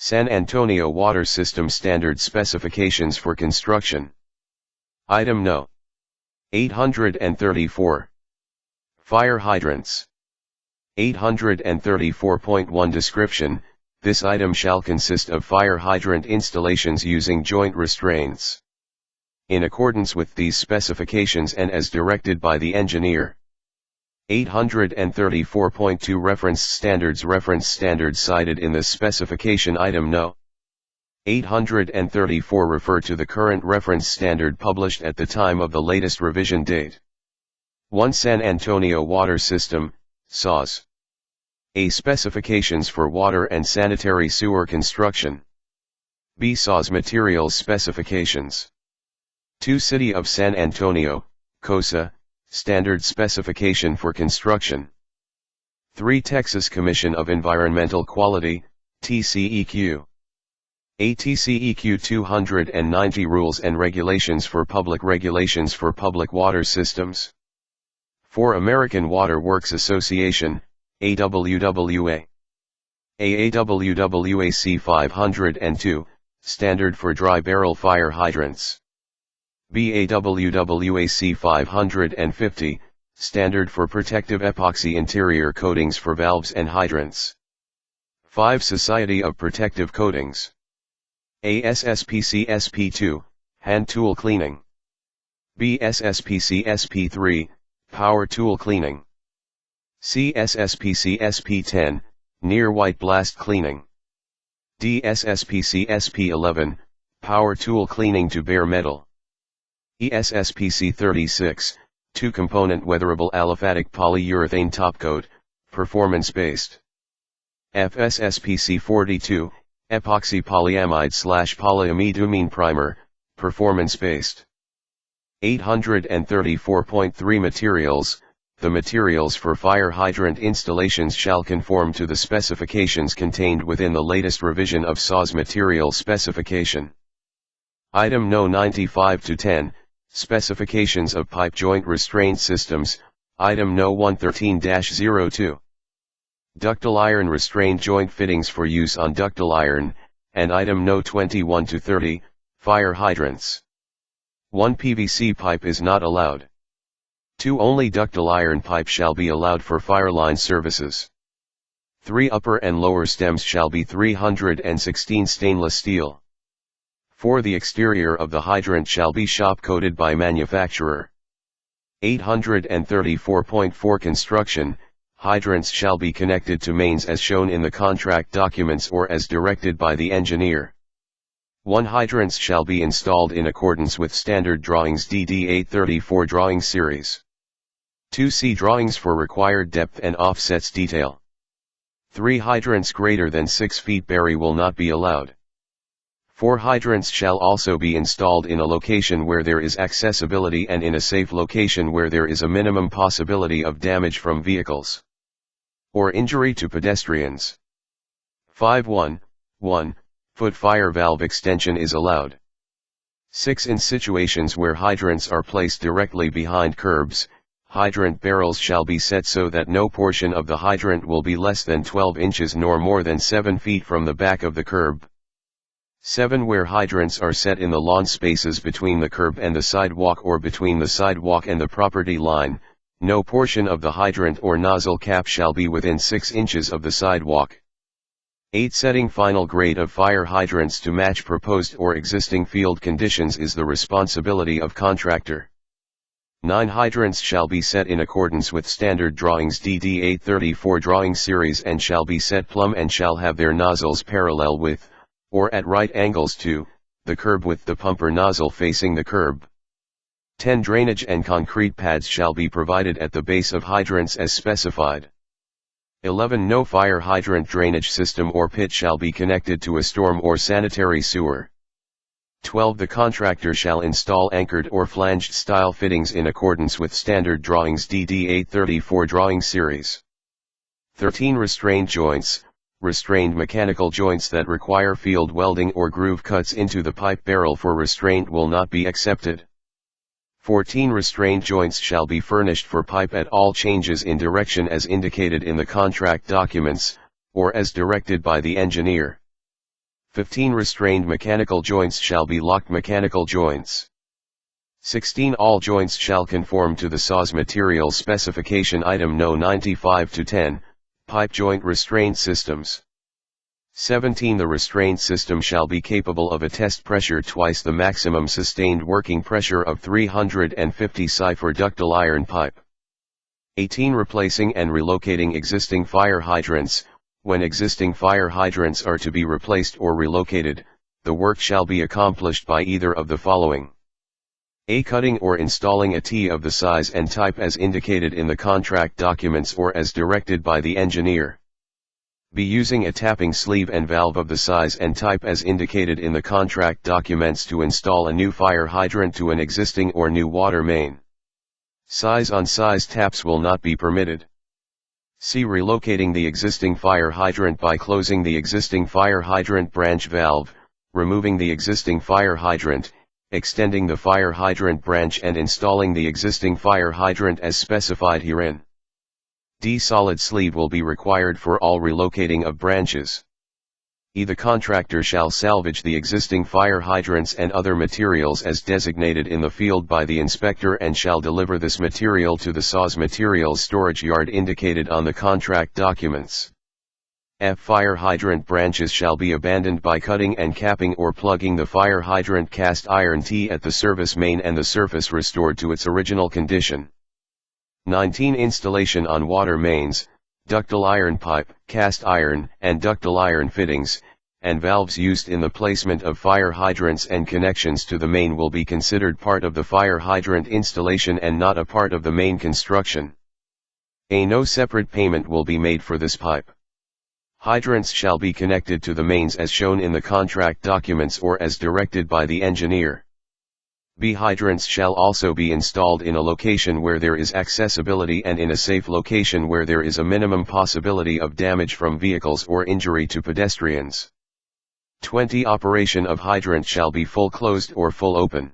San Antonio Water System Standard Specifications for Construction. Item No. 834. Fire hydrants. 834.1 Description: this item shall consist of fire hydrant installations using joint restraints. In accordance with these specifications and as directed by the engineer. 834.2 Reference standards cited in this specification. Item No. 834 refer to the current reference standard published at the time of the latest revision date. 1. San Antonio Water System, SAWS. A. Specifications for water and sanitary sewer construction. B. SAWS Materials Specifications. 2. City of San Antonio, COSA, Standard Specification for Construction. 3. Texas Commission of Environmental Quality, TCEQ. A. TCEQ 290 Rules and Regulations for Public Water Systems. 4. American Water Works Association, AWWA. A. AWWA C502, Standard for Dry Barrel Fire Hydrants. B. AWWA C550, Standard for Protective Epoxy Interior Coatings for Valves and Hydrants. 5. Society of Protective Coatings. A. SSPC SP2, Hand Tool Cleaning. B. SSPC SP3, Power Tool Cleaning. C. SSPC SP10, Near White Blast Cleaning. D. SSPC SP11, Power Tool Cleaning to Bare Metal. E. SSPC 36, Two-Component Weatherable Aliphatic Polyurethane Topcoat, Performance-Based. F. SSPC 42, Epoxy Polyamide/Polyamidumine Primer, Performance-Based. 834.3 Materials. The materials for fire hydrant installations shall conform to the specifications contained within the latest revision of SAWS Material Specification. Item No. 95-10, Specifications of Pipe Joint Restraint Systems. Item No. 113-02. Ductile iron restraint joint fittings for use on ductile iron, and Item No. 21-30, Fire hydrants. 1. PVC pipe is not allowed. 2. Only ductile iron pipe shall be allowed for fireline services. 3. Upper and lower stems shall be 316 stainless steel. 4. The exterior of the hydrant shall be shop coated by manufacturer. 834.4 Construction. Hydrants shall be connected to mains as shown in the contract documents or as directed by the engineer. 1. Hydrants shall be installed in accordance with standard drawings DD 834 drawing series. 2. See drawings for required depth and offsets detail. 3. Hydrants greater than 6 feet bury will not be allowed. 4. Hydrants shall also be installed in a location where there is accessibility and in a safe location where there is a minimum possibility of damage from vehicles or injury to pedestrians. 5. 1 foot fire valve extension is allowed. 6. In situations where hydrants are placed directly behind curbs, hydrant barrels shall be set so that no portion of the hydrant will be less than 12 inches nor more than 7 feet from the back of the curb. 7. Where hydrants are set in the lawn spaces between the curb and the sidewalk or between the sidewalk and the property line, no portion of the hydrant or nozzle cap shall be within 6 inches of the sidewalk. 8. Setting final grade of fire hydrants to match proposed or existing field conditions is the responsibility of contractor. 9. Hydrants shall be set in accordance with standard drawings DD 834 drawing series and shall be set plumb and shall have their nozzles parallel with, or at right angles to, the curb with the pumper nozzle facing the curb. 10. Drainage and concrete pads shall be provided at the base of hydrants as specified. 11. No fire hydrant drainage system or pit shall be connected to a storm or sanitary sewer. 12. The contractor shall install anchored or flanged style fittings in accordance with standard drawings DD 834 drawing series. 13. Restrained joints. Restrained mechanical joints that require field welding or groove cuts into the pipe barrel for restraint will not be accepted. 14. Restrained joints shall be furnished for pipe at all changes in direction as indicated in the contract documents, or as directed by the engineer. 15 restrained mechanical joints shall be locked mechanical joints. 16 all joints shall conform to the SAWS material specification item No 95-10, pipe joint restraint systems. 17 the restraint system shall be capable of a test pressure twice the maximum sustained working pressure of 350 psi for ductile iron pipe. 18 replacing and relocating existing fire hydrants. When existing fire hydrants are to be replaced or relocated, the work shall be accomplished by either of the following: A. Cutting or installing a T of the size and type as indicated in the contract documents or as directed by the engineer. B. Using a tapping sleeve and valve of the size and type as indicated in the contract documents to install a new fire hydrant to an existing or new water main. Size-on-size taps will not be permitted. C. Relocating the existing fire hydrant by closing the existing fire hydrant branch valve, removing the existing fire hydrant, extending the fire hydrant branch and installing the existing fire hydrant as specified herein. D. Solid sleeve will be required for all relocating of branches. E. The contractor shall salvage the existing fire hydrants and other materials as designated in the field by the inspector and shall deliver this material to the SAWS materials storage yard indicated on the contract documents. F. Fire hydrant branches shall be abandoned by cutting and capping or plugging the fire hydrant cast iron T at the service main and the surface restored to its original condition. 19 Installation on water mains, ductile iron pipe, cast iron, and ductile iron fittings, and valves used in the placement of fire hydrants and connections to the main will be considered part of the fire hydrant installation and not a part of the main construction. A. No separate payment will be made for this pipe. Hydrants shall be connected to the mains as shown in the contract documents or as directed by the engineer. B. Hydrants shall also be installed in a location where there is accessibility and in a safe location where there is a minimum possibility of damage from vehicles or injury to pedestrians. 20 Operation of hydrant shall be full closed or full open.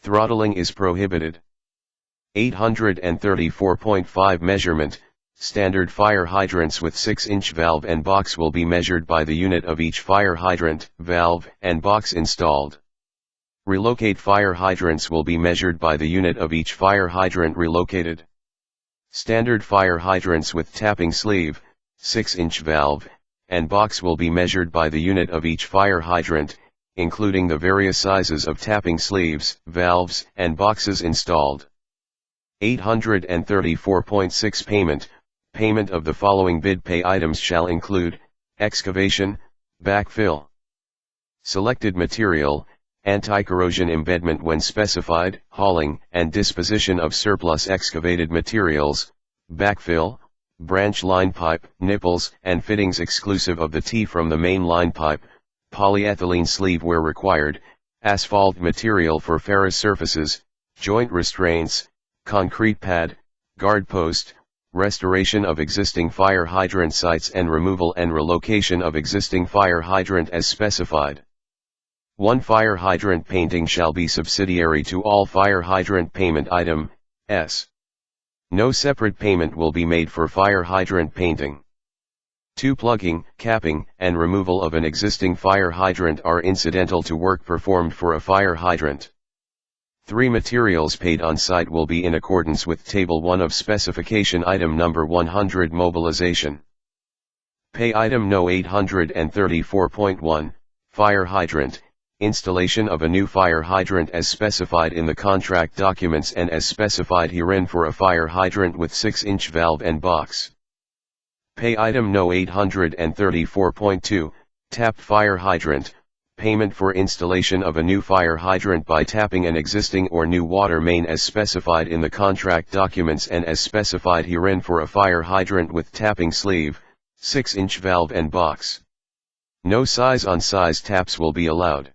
Throttling is prohibited. 834.5 Measurement. Standard fire hydrants with 6-inch valve and box will be measured by the unit of each fire hydrant, valve, and box installed. Relocate fire hydrants will be measured by the unit of each fire hydrant relocated. Standard fire hydrants with tapping sleeve, 6-inch valve, and box will be measured by the unit of each fire hydrant, including the various sizes of tapping sleeves, valves, and boxes installed. 834.6 Payment. Payment of the following bid pay items shall include: excavation, backfill, selected material, anti-corrosion embedment when specified, hauling and disposition of surplus excavated materials, backfill, branch line pipe, nipples and fittings exclusive of the T from the main line pipe, polyethylene sleeve where required, asphalt material for ferrous surfaces, joint restraints, concrete pad, guard post, restoration of existing fire hydrant sites and removal and relocation of existing fire hydrant as specified. 1 Fire hydrant painting shall be subsidiary to all fire hydrant payment item, S. No separate payment will be made for fire hydrant painting. 2 Plugging, capping, and removal of an existing fire hydrant are incidental to work performed for a fire hydrant. 3 Materials paid on site will be in accordance with Table 1 of Specification Item Number 100 Mobilization. Pay Item No 834.1, Fire Hydrant. Installation of a new fire hydrant as specified in the contract documents and as specified herein for a fire hydrant with 6-inch valve and box. Pay Item No 834.2, Tapped fire hydrant. Payment for installation of a new fire hydrant by tapping an existing or new water main as specified in the contract documents and as specified herein for a fire hydrant with tapping sleeve, 6-inch valve and box. No size-on-size taps will be allowed.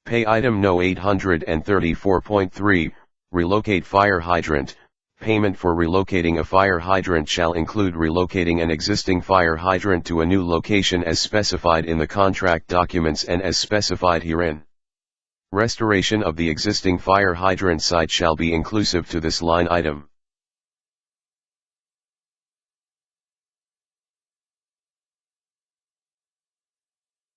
Pay Item No 834.3, Relocate fire hydrant. Payment for relocating a fire hydrant shall include relocating an existing fire hydrant to a new location as specified in the contract documents and as specified herein. Restoration of the existing fire hydrant site shall be inclusive to this line item.